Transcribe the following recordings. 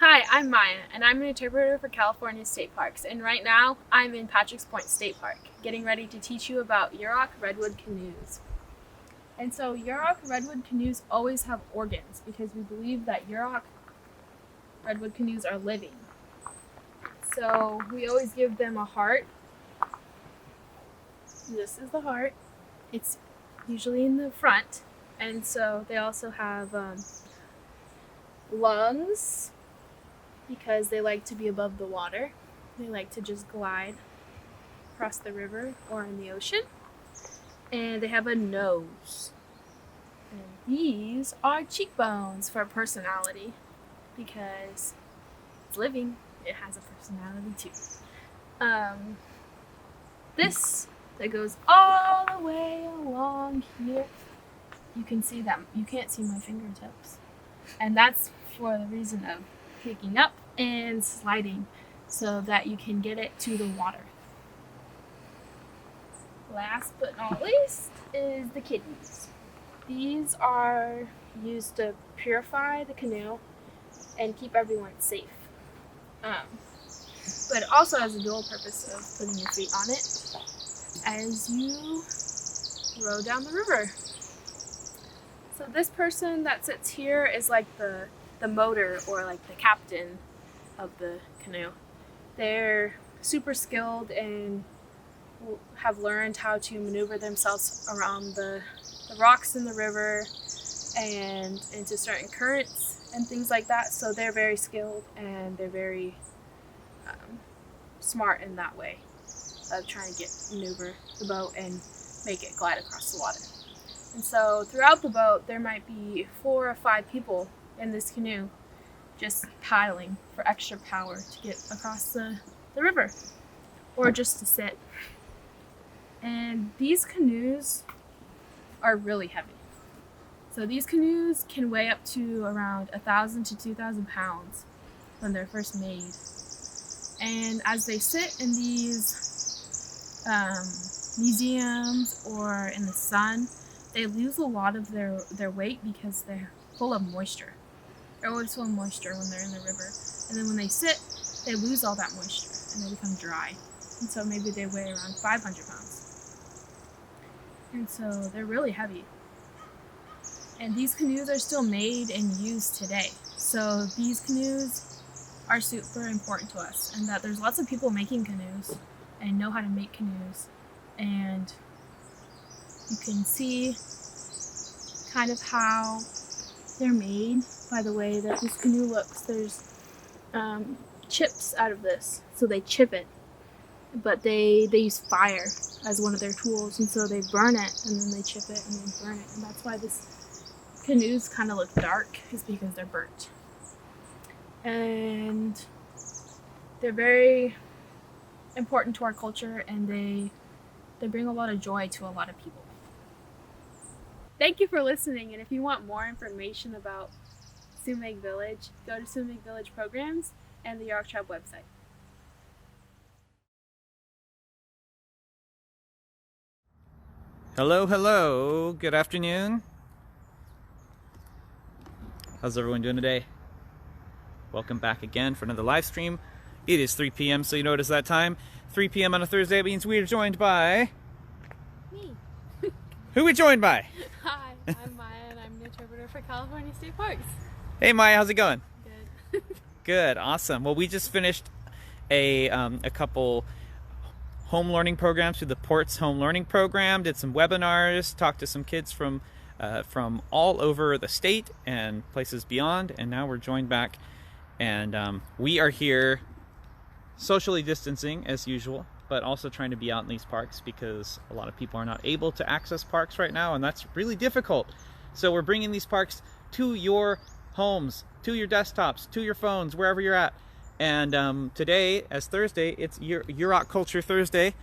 Hi, I'm Maiya, and I'm an interpreter for California State Parks, and right now I'm in Patrick's Point State Park, getting ready to teach you about Yurok Redwood canoes. And so Yurok Redwood canoes always have organs because we believe that Yurok Redwood canoes are living. So we always give them a heart. This is the heart. It's usually in the front, and so they also have lungs, because they like to be above the water. They like to just glide across the river or in the ocean. And they have a nose. And these are cheekbones for personality, because it's living, it has a personality too. This that goes all the way along here, you can see that. You can't see my fingertips. And that's for the reason of taking up and sliding so that you can get it to the water. Last but not least is the kidneys. These are used to purify the canoe and keep everyone safe. But it also has a dual purpose of putting your feet on it as you row down the river. So this person that sits here is like the motor, or like the captain of the canoe. They're super skilled and have learned how to maneuver themselves around the rocks in the river and into certain currents and things like that. So they're very skilled and they're very smart in that way of trying to maneuver the boat and make it glide across the water. And so throughout the boat, there might be 4 or 5 people in this canoe just paddling for extra power to get across the river, or just to sit. And these canoes are really heavy. So these canoes can weigh up to around 1,000 to 2,000 pounds when they're first made. And as they sit in these museums or in the sun, they lose a lot of their weight because they're full of moisture. They're always full of moisture when they're in the river. And then when they sit, they lose all that moisture and they become dry. And so maybe they weigh around 500 pounds. And so they're really heavy. And these canoes are still made and used today. So these canoes are super important to us, and that there's lots of people making canoes and know how to make canoes. And you can see kind of how they're made by the way that this canoe looks. There's chips out of this, so they chip it, but they use fire as one of their tools, and so they burn it and then they chip it and they burn it, and that's why this canoes kind of look dark, is because they're burnt. And they're very important to our culture, and they bring a lot of joy to a lot of people. Thank you for listening, and if you want more information about Sumeg Village, go to Sumeg Village Programs and the Yurok Tribe website. Hello, good afternoon. How's everyone doing today? Welcome back again for another live stream. It is 3 p.m., so you know it is that time. 3 p.m. on a Thursday means we are joined by... Me. Who are we joined by? Hi, I'm Maiya, and I'm an interpreter for California State Parks. Hey Maiya, how's it going? Good. Good, awesome. Well, we just finished a couple home learning programs through the Ports Home Learning Program, did some webinars, talked to some kids from all over the state and places beyond, and now we're joined back, and we are here socially distancing as usual, but also trying to be out in these parks because a lot of people are not able to access parks right now, and that's really difficult. So we're bringing these parks to your homes, to your desktops, to your phones, wherever you're at. And today, as Thursday, it's Yurok Culture Thursday,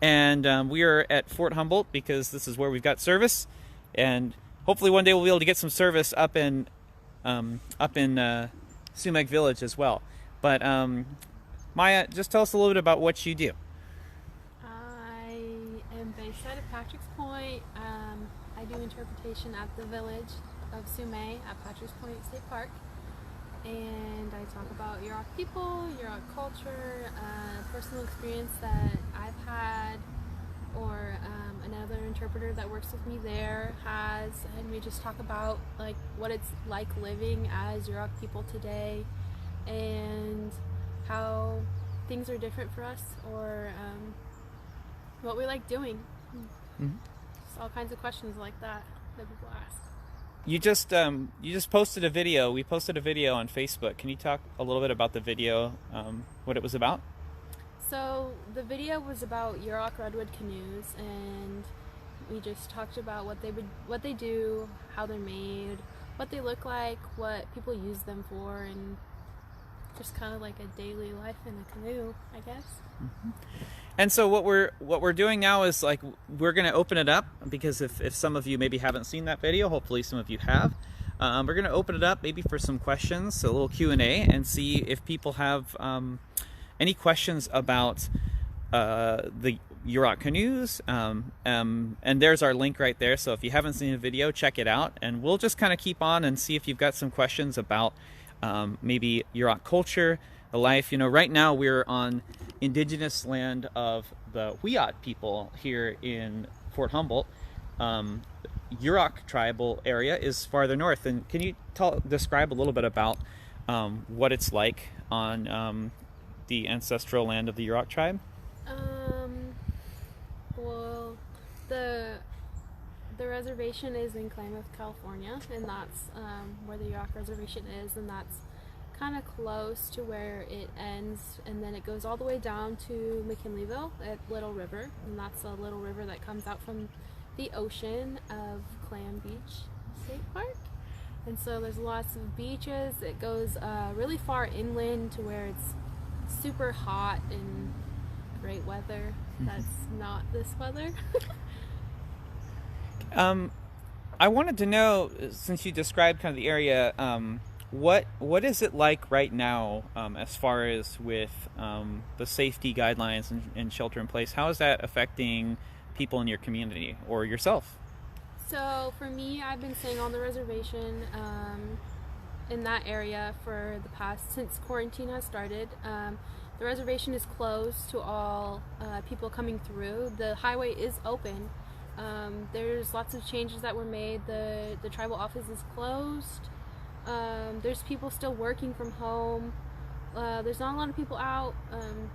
and we are at Fort Humboldt because this is where we've got service, and hopefully one day we'll be able to get some service up in Sumeg Village as well. But Maiya, just tell us a little bit about what you do. I am based out of Patrick's Point. I do interpretation at the village of Sumeg at Patrick's Point State Park. and I talk about Yurok people, Yurok culture, personal experience that I've had, or another interpreter that works with me there has, and we just talk about like what it's like living as Yurok people today, and how things are different for us, or what we like doing. Mm-hmm. Just all kinds of questions like that people ask. You just posted a video. We posted a video on Facebook. Can you talk a little bit about the video, what it was about? So the video was about Yurok Redwood canoes, and we just talked about what they do, how they're made, what they look like, what people use them for, and just kind of like a daily life in a canoe, I guess. Mm-hmm. And so what we're doing now is like we're going to open it up, because if some of you maybe haven't seen that video, hopefully some of you have. We're going to open it up maybe for some questions, a little Q&A, and see if people have any questions about the Yurok canoes. And there's our link right there. So if you haven't seen the video, check it out. And we'll just kind of keep on and see if you've got some questions about maybe Yurok culture, the life. You know, right now we're on Indigenous land of the Wiyot people here in Fort Humboldt. Yurok tribal area is farther north. And can you describe a little bit about what it's like on the ancestral land of the Yurok tribe? Well, the reservation is in Klamath, California, and that's where the Yurok reservation is, and that's kind of close to where it ends, and then it goes all the way down to McKinleyville at Little River, and that's a little river that comes out from the ocean of Clam Beach State Park. And so there's lots of beaches. It goes really far inland to where it's super hot and great weather. That's not this weather. I wanted to know, since you described kind of the area, what is it like right now as far as with the safety guidelines and shelter in place? How is that affecting people in your community or yourself? So for me, I've been staying on the reservation in that area for the past, since quarantine has started. The reservation is closed to all people coming through. The highway is open. There's lots of changes that were made. The tribal office is closed. There's people still working from home. There's not a lot of people out.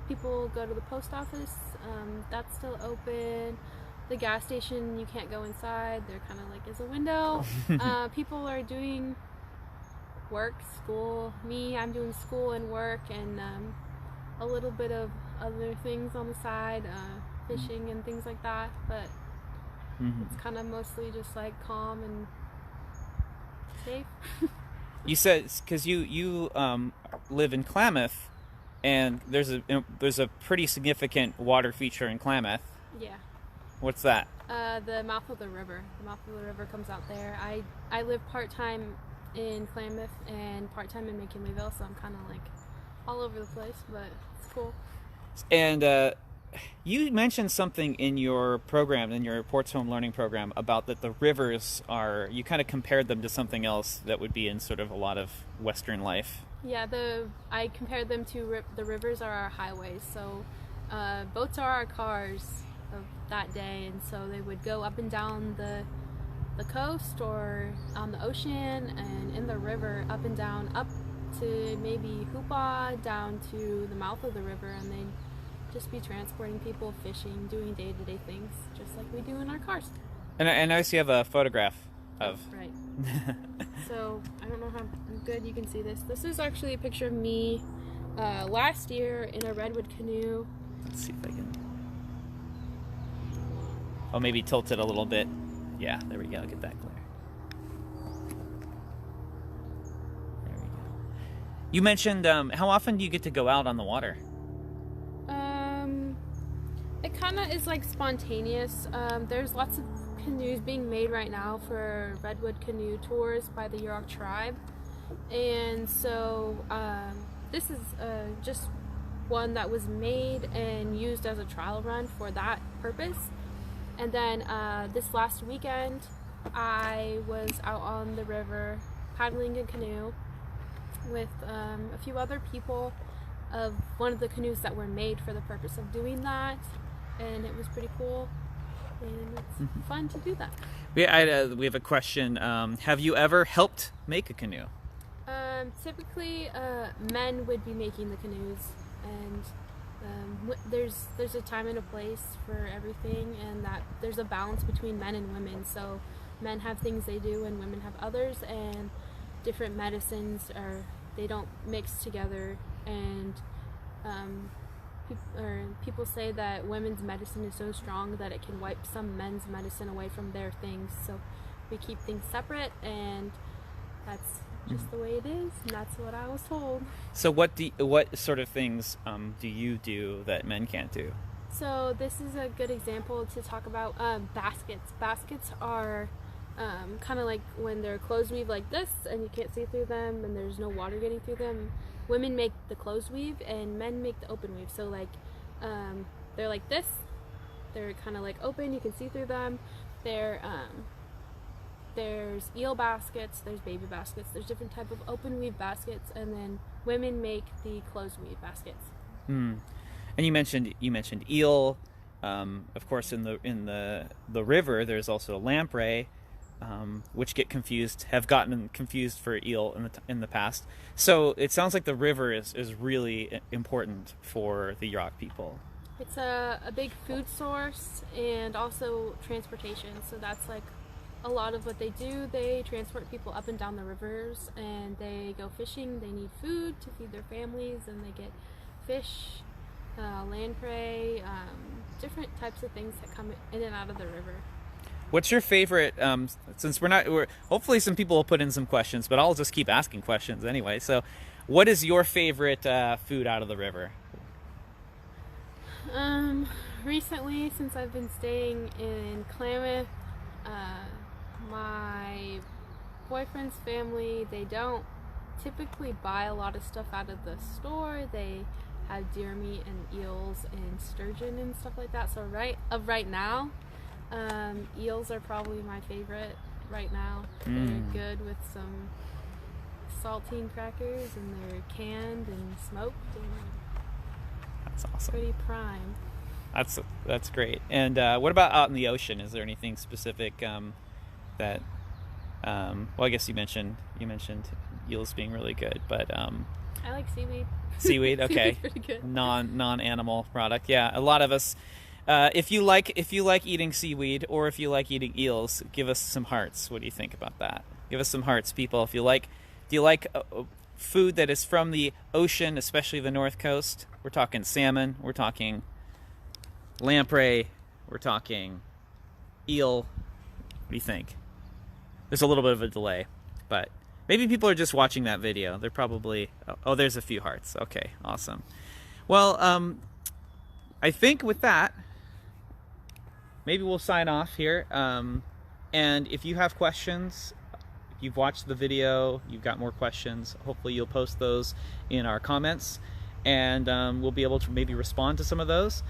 People go to the post office. That's still open. The gas station, you can't go inside. They're kind of like as a window. People are doing work, school. Me, I'm doing school and work, and a little bit of other things on the side, fishing and things like that. But it's kind of mostly just like calm and safe. You said, because you live in Klamath, and there's a pretty significant water feature in Klamath. Yeah. What's that? The mouth of the river. The mouth of the river comes out there. I live part-time in Klamath and part-time in McKinleyville, so I'm kind of like all over the place, but it's cool. And you mentioned something in your program, in your Ports Home Learning program, about that the rivers are, you kind of compared them to something else that would be in sort of a lot of Western life. Yeah, I compared them to the rivers are our highways, so boats are our cars of that day, and so they would go up and down the coast or on the ocean and in the river, up and down, up to maybe Hoopa, down to the mouth of the river, and they'd just be transporting people, fishing, doing day-to-day things, just like we do in our cars. And I notice you have a photograph of... Right. So, I don't know how good you can see this. This is actually a picture of me last year in a redwood canoe. Let's see if I can... Oh, maybe tilt it a little bit. Yeah, there we go. Get that clear. There we go. You mentioned, how often do you get to go out on the water? It kind of is like spontaneous. There's lots of canoes being made right now for redwood canoe tours by the Yurok tribe, and so this is just one that was made and used as a trial run for that purpose. And then this last weekend I was out on the river paddling a canoe, with a few other people of one of the canoes that were made for the purpose of doing that, and it was pretty cool, and it's fun to do that. We have a question. Have you ever helped make a canoe? Typically, men would be making the canoes, and there's a time and a place for everything, and that there's a balance between men and women. So men have things they do and women have others, and different medicines they don't mix together, and people say that women's medicine is so strong that it can wipe some men's medicine away from their things. So we keep things separate, and that's just the way it is, and that's what I was told. So what sort of things do you do that men can't do? So this is a good example to talk about baskets. Baskets are kind of like when they're closed weave like this, and you can't see through them, and there's no water getting through them. Women make the closed weave, and men make the open weave. So like they're like this. They're kind of like open. You can see through them. There's eel baskets, there's baby baskets, there's different type of open weave baskets, and then women make the closed weave baskets. And you mentioned eel. Of course, in the river, there's also lamprey, which have gotten confused for eel in the past. So it sounds like the river is really important for the Yurok people. It's a big food source and also transportation. So that's like a lot of what they do. They transport people up and down the rivers, and they go fishing. They need food to feed their families, and they get fish, lamprey, different types of things that come in and out of the river. What's your favorite, since we're hopefully some people will put in some questions, but I'll just keep asking questions anyway. So what is your favorite food out of the river? Recently, since I've been staying in Klamath, my boyfriend's family, they don't typically buy a lot of stuff out of the store. They have deer meat and eels and sturgeon and stuff like that. So right now, eels are probably my favorite right now. They're good with some saltine crackers, and they're canned and smoked, and that's awesome. Pretty prime. That's great. And what about out in the ocean? Is there anything specific that well, I guess you mentioned eels being really good, but I like seaweed. Seaweed, okay. Seaweed's pretty good. Non-animal product. Yeah, a lot of us if you like eating seaweed, or if you like eating eels, give us some hearts. What do you think about that? Give us some hearts, people. Do you like food that is from the ocean, especially the North Coast? We're talking salmon, we're talking lamprey, we're talking eel. What do you think? There's a little bit of a delay, but maybe people are just watching that video. They're probably... Oh, there's a few hearts. Okay, awesome. Well, I think with that, maybe we'll sign off here. And if you have questions, if you've watched the video, you've got more questions, hopefully you'll post those in our comments, and we'll be able to maybe respond to some of those.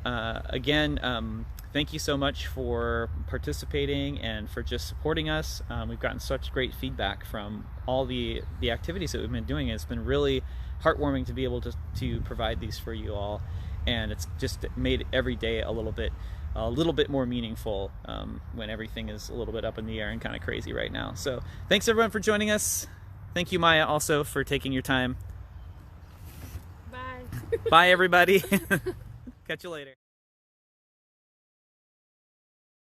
Again, thank you so much for participating and for just supporting us. We've gotten such great feedback from all the activities that we've been doing. It's been really heartwarming to be able to provide these for you all, and it's just made every day a little bit more meaningful when everything is a little bit up in the air and kind of crazy right now. So thanks everyone for joining us. Thank you, Maiya, also for taking your time. Bye. Bye everybody. Catch you later.